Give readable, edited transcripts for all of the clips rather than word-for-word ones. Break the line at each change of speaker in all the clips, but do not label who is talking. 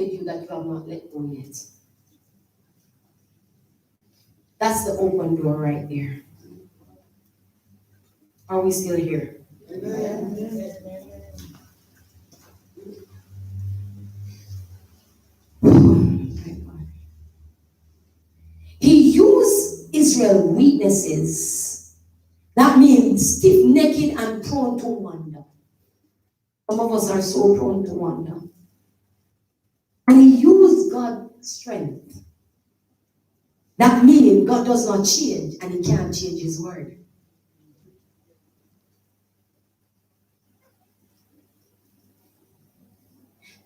offended you that you have not let go yet? That's the open door right there. Are we still here? Amen. He used Israel's weaknesses. That means stiff-necked and prone to wonder. Some of us are so prone to wonder. And he used God's strength. That means God does not change and he can't change his word.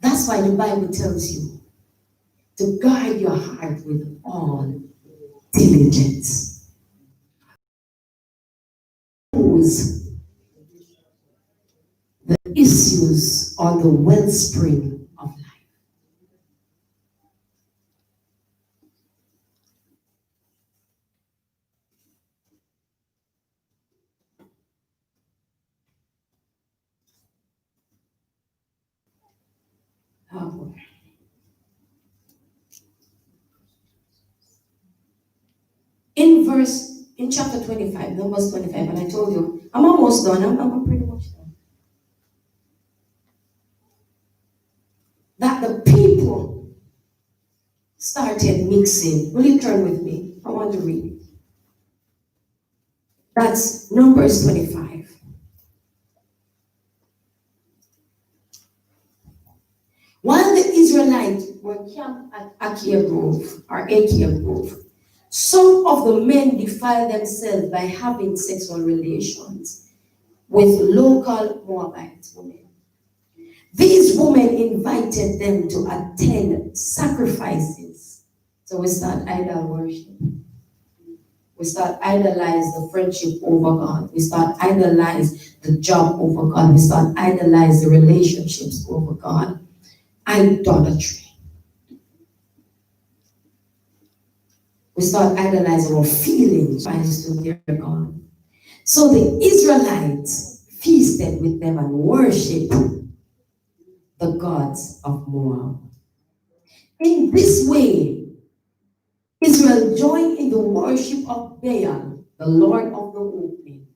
That's why the Bible tells you to guard your heart with all diligence. The issues are the wellspring of life. Oh boy. In chapter 25, Numbers 25, and I told you, I'm almost done. I'm pretty much done. That the people started mixing. Will you turn with me? I want to read it. That's Numbers 25. While the Israelites were camped at Achaia Grove, some of the men defiled themselves by having sexual relations with local Moabite women. These women invited them to attend sacrifices. So we start idol worship. We start idolize the friendship over God. We start idolize the job over God. We start idolize the relationships over God. Idolatry. We start idolizing our feelings to their God. So the Israelites feasted with them and worshiped the gods of Moab. In this way, Israel joined in the worship of Baal, the Lord of the opening,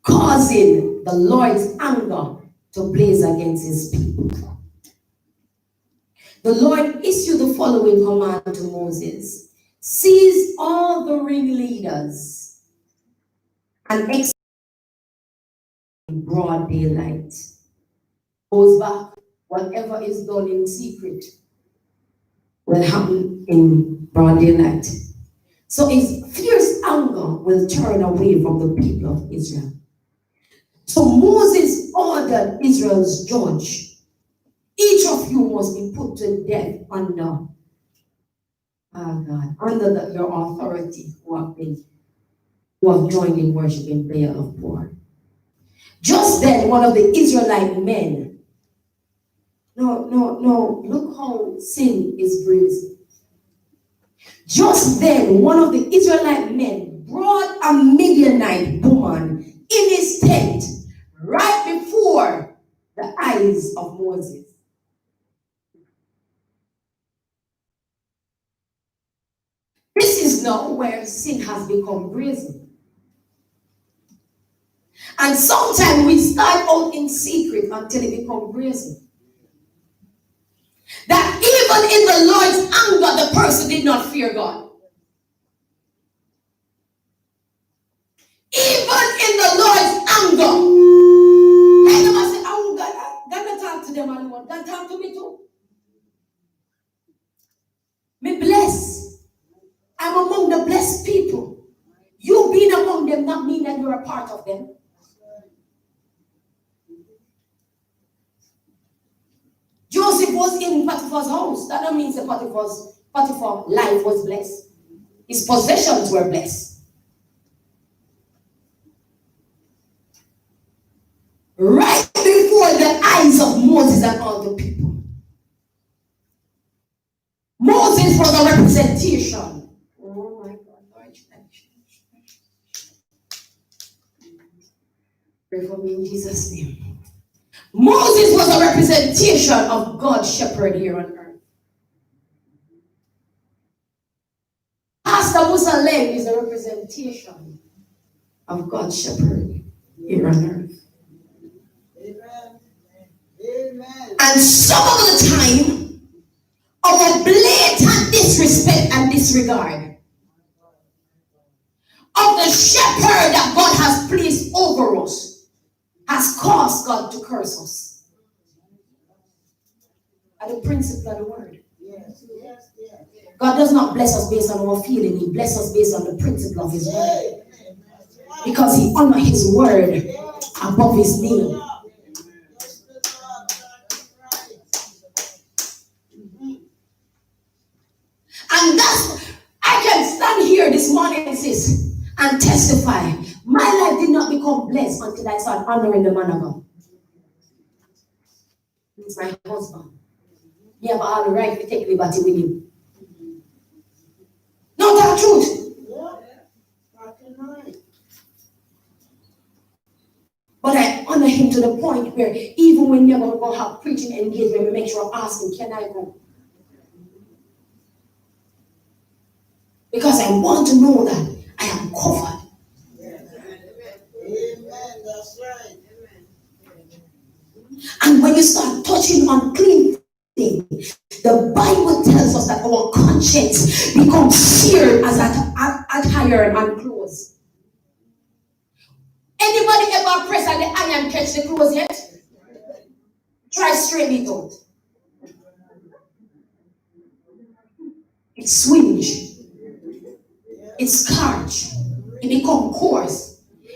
causing the Lord's anger to blaze against his people. The Lord issued the following command to Moses: seize all the ringleaders and execute in broad daylight. Goes back, whatever is done in secret will happen in broad daylight. So his fierce anger will turn away from the people of Israel. So Moses ordered Israel's judge, each of you must be put to death under your authority, who have joined in worshiping Baal of Peor. Just then, one of the Israelite men, look how sin is brazen. Just then, one of the Israelite men brought a Midianite woman in his tent right before the eyes of Moses. This is now where sin has become brazen. And sometimes we start out in secret until it becomes brazen. That even in the Lord's anger, the person did not fear God. Even in the Lord's anger, like them I say, oh God not talk to them alone. God talk to me too. Me bless. I'm among the blessed people. You being among them not mean that you're a part of them. Joseph was in Potiphar's house. That don't mean that Potiphar's life was blessed. His possessions were blessed. Right before the eyes of Moses and all the people. Moses was a representation. Oh my God, Lord. Pray for me in Jesus' name. Moses was a representation of God's shepherd here on earth. Pastor Musalem is a representation of God's shepherd here on earth.
Amen. Amen.
And some of the time, our blatant disrespect and disregard of the shepherd that God has placed over us has caused God to curse us. At the principle of the word.
Yes, yes, yes.
God does not bless us based on our feeling. He blesses us based on the principle of his word. Because he honors his word above his name. And that's, I can stand here this morning, sis, and testify. My life did not become blessed until I started honoring the man of God. He's my husband. You have all the right to take liberty with him. No, that's truth. But I honor him to the point where even when we're going to have preaching engagement, we make sure I ask him, can I go? Because I want to know that I am covered.
Amen. That's right.
And when you start touching on clean things, the Bible tells us that our conscience becomes seared as at iron and clothes. Anybody ever press on the iron catch the clothes yet? Try straighten it out. It's swinge. It's scarch. It becomes coarse.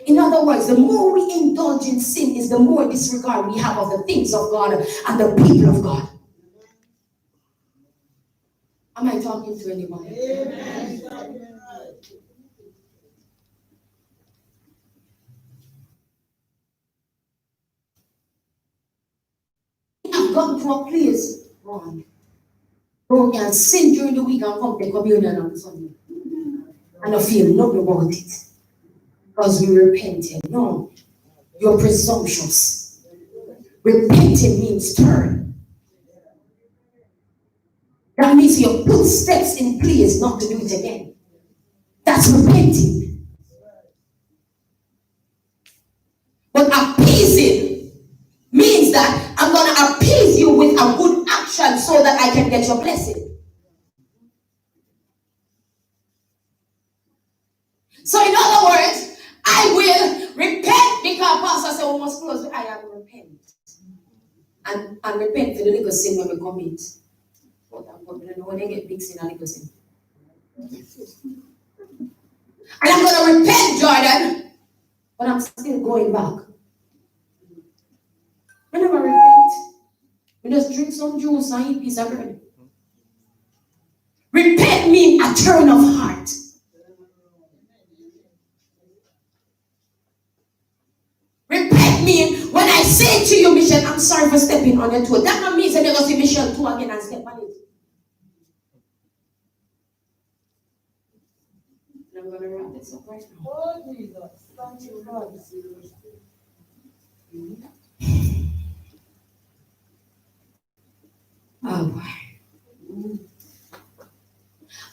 In other words, the more we indulge in sin is the more disregard we have of the things of God and the people of God. Am I talking to anybody?
Amen.
I've gotten to a place, Ron, where we can sin during the week and come to communion on Sunday. And I feel nothing about it. Because we repented. No, you're presumptuous. Repenting means turn. That means you put steps in place not to do it again. That's repenting. But appeasing means that I'm going to appease you with a good action so that I can get your blessing. So in other words, I will repent because Pastor said we must close. I am repent. And repent for the little sin when we commit. But I'm going to know when they get big sin and little sin. And I'm going to repent, Jordan. But I'm still going back. I never repent. We just drink some juice and eat piece of bread. Repent means a turn of heart. Repent means when I say to you, Michelle, I'm sorry for stepping on your toe. That not means that you're going to see Michelle too again and step on it. And I'm going to wrap this up right now.
Oh, Jesus. Thank you, Lord.
Oh, boy.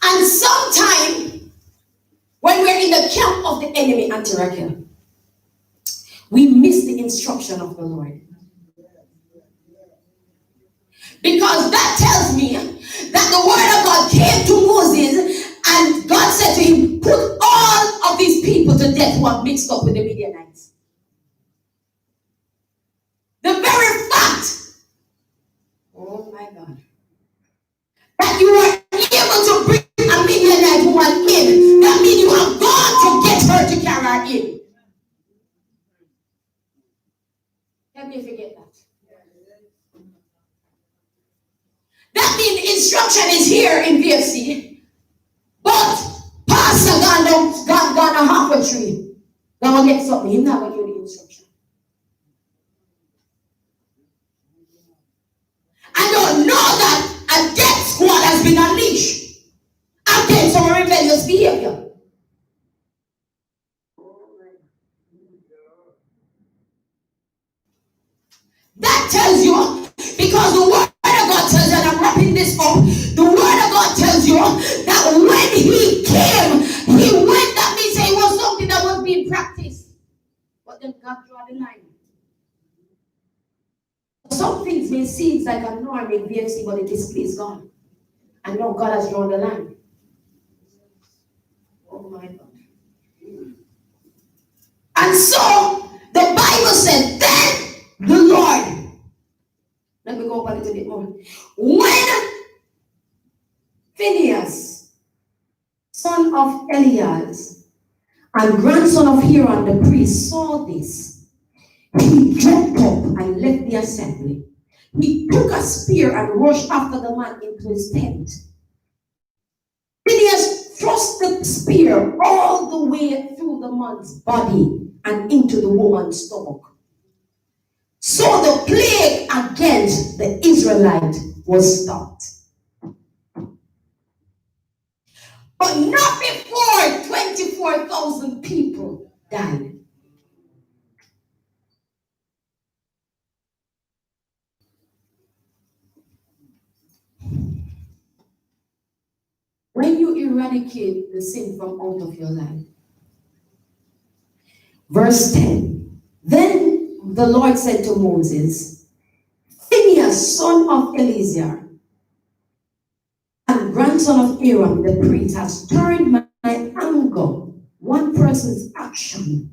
And sometime, when we're in the camp of the enemy, Antioch, we miss the instruction of the Lord. Because that tells me that the word of God came to Moses and God said to him, put all of these people to death who are mixed up with the Midianites. The very fact, oh my God, that you are able to bring a Midianite woman in, that means you have gone to get her to carry her in. Let me forget that. That means instruction is here in VFC. But Pastor gone a half a tree. Gonna get something. He's not going to give the instruction. I don't know that a death squad has been unleashed against some rebellious behavior. That tells you, because the word of God tells you, and I'm wrapping this up, the word of God tells you that when he came, he went, that means it was something that was being practiced. But then God drew the line. Some things may seem like a norm in VFC, but it displeases God. And now God has drawn the line. Oh my God. And so the Bible said, then the Lord, let me go up a little bit more. When Phineas, son of Elias, and grandson of Aaron the priest, saw this, he jumped up and left the assembly. He took a spear and rushed after the man into his tent. Phineas thrust the spear all the way through the man's body and into the woman's stomach. So the plague against the Israelite was stopped. But not before 24,000 people died. When you eradicate the sin from out of your life. Verse 10. Then the Lord said to Moses, Phineas, son of Eleazar, and grandson of Aaron the priest, has turned my anger, one person's action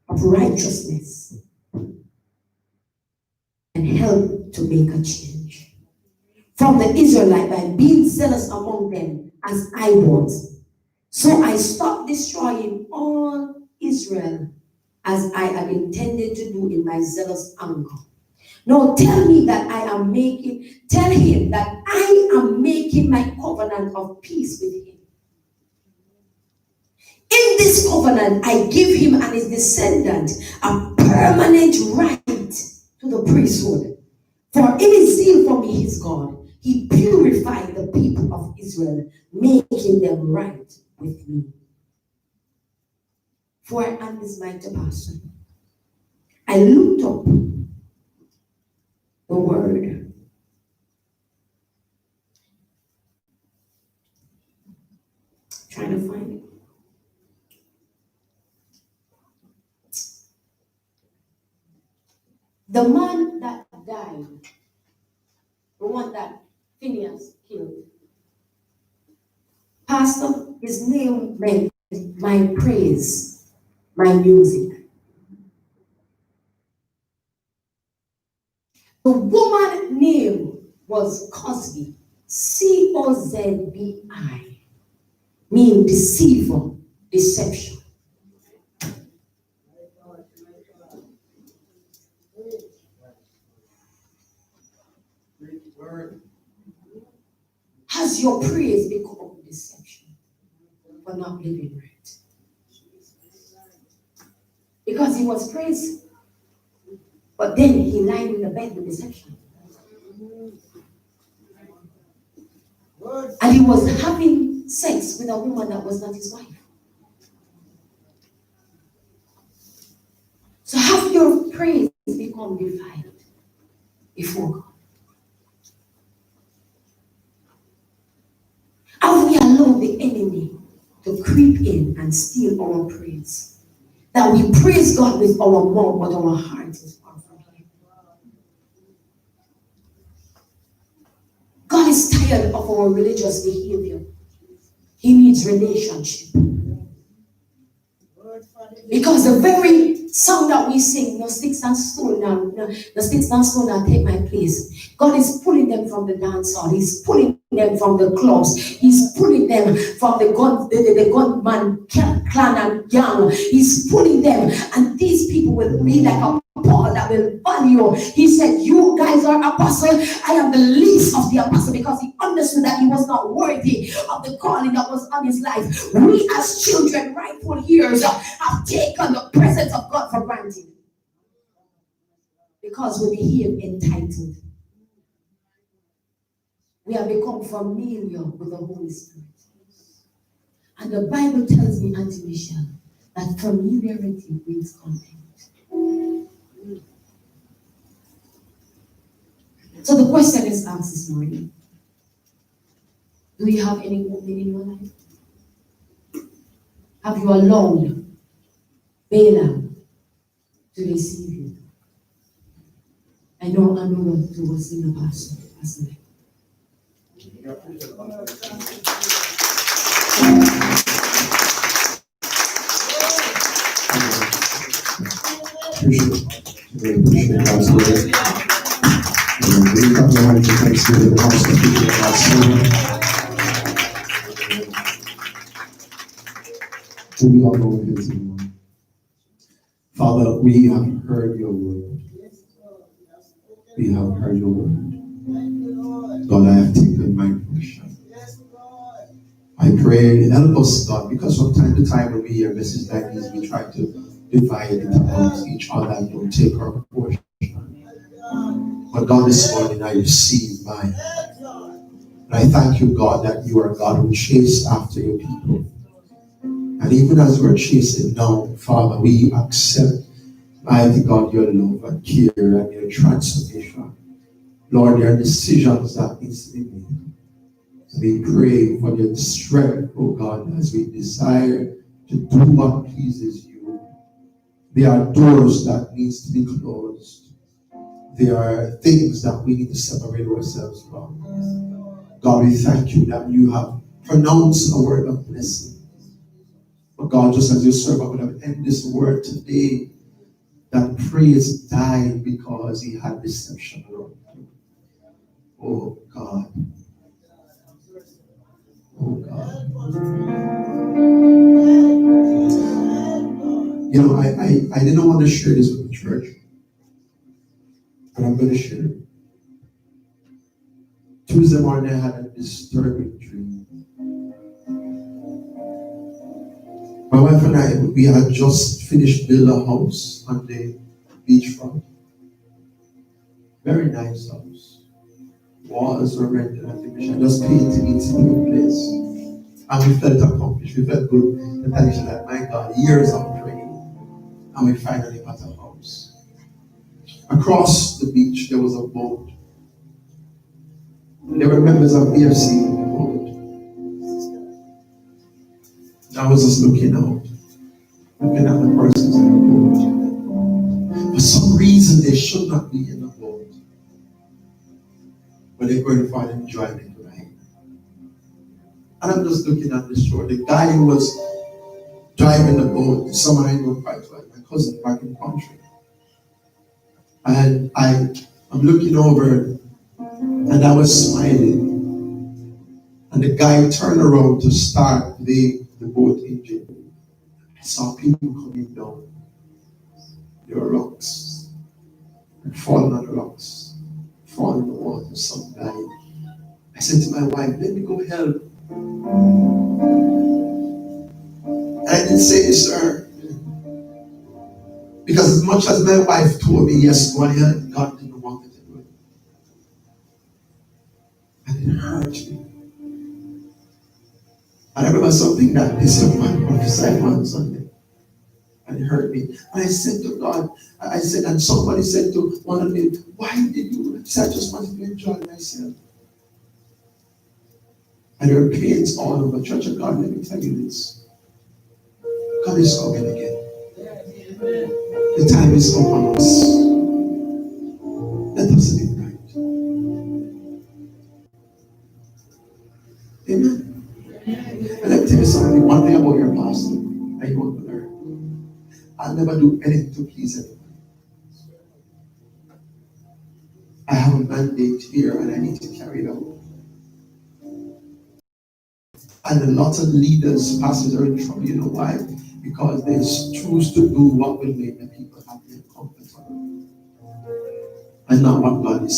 of righteousness, and help to make a change from the Israelite by being zealous among them as I was. So I stopped destroying all Israel as I had intended to do in my zealous anger. Now tell him that I am making my covenant of peace with him. In this covenant, I give him and his descendant a permanent right to the priesthood. For in his zeal for me, his God, he purified the people of Israel, making them right with me. For I am this mighty person. I looked up the word. Trying to find it. The man that died, the one that Phineas killed, Pastor, his name meant my praise, my music. The woman's name was Cosby, Cozbi, mean deceiver, deception. Has your praise become deception for not living right? Because he was praised, but then he lied in the bed with deception. And he was having sex with a woman that was not his wife. So have your praise become defiled before God? Have we allowed the enemy to creep in and steal our praise? That we praise God with our mouth, but our heart is far from him. God is tired of our religious behavior. He needs relationship. Because the very song that we sing, no sticks and stone now, the sticks and stone now take my place. God is pulling them from the dance hall. He's pulling them from the clubs. He's pulling them from the gunman clan and gang. He's pulling them, and these people will be like a Paul that will value. He said, you guys are apostles. I am the least of the apostle, because he understood that he was not worthy of the calling that was on his life. We as children, rightful heirs, have taken the presence of God for granted because we behave entitled. We have become familiar with the Holy Spirit. And the Bible tells me, Auntie Michelle, that familiarity brings contempt. So the question is asked this morning, do you have any woman in your life? Have you allowed Balaam to deceive you? I know what to was in the past.
Very appreciate God's word. We come to Lord to thanksgiving the house of people of God's servant. So we all go ahead to the Lord. Father, we have heard your word. We have heard your word. God, I have taken my portion. I pray, help us, God, because from time to time when we hear messages like these, we try to divide it amongst each other and don't take our portion. But God, this morning I receive mine. And I thank you, God, that you are a God who chases after your people. And even as we're chasing now, Father, we accept, mighty God, your love and care and your transformation. Lord, there are decisions that needs to be made. We pray for your strength, oh God, as we desire to do what pleases you. There are doors that needs to be closed. There are things that we need to separate ourselves from. God, we thank you that you have pronounced a word of blessing. But God, just as your servant would have ended this word today, that praise died because he had deception around him. Oh God. Oh God. You know, I didn't want to share this with the church, but I'm going to share it. Tuesday morning I had a disturbing dream. My wife and I, we had just finished building a house on the beachfront. Very nice house. Walls were rented and finished. I just painted into a new place. And we felt accomplished. We felt good. The time she said, my God, years of praying. And we finally got a house. Across the beach, there was a boat. And there were members of VFC in the boat. And I was just looking out, looking at the persons in the boat. For some reason, they should not be in the boat. But they're going for an enjoyment, right? And I'm just looking at the shore. The guy who was driving the boat, someone I know quite well, my cousin back in the country. And I'm looking over and I was smiling. And the guy turned around to start the boat engine. I saw people coming down. There were rocks. And falling on the rocks. Falling in the water. Some died. I said to my wife, let me go help. And I didn't say this to her. Because as much as my wife told me, yes, go ahead, God didn't want me to do it. And it hurt me. And I remember something that this man prophesied one Sunday. And it hurt me. And I said to God, I said, and somebody said to one of me, why did you? He said, I just wanted to enjoy myself. And there were pains all over. Church of God, let me tell you this. God is coming again. The time is upon us. Let us live right. Amen. And let me tell you something. One thing about your pastor, I want to learn. I'll never do anything to please anyone. I have a mandate here and I need to carry it out. And a lot of leaders, pastors are in trouble. You know why? Because they choose to do what will make the people happy and comfortable. And not what God is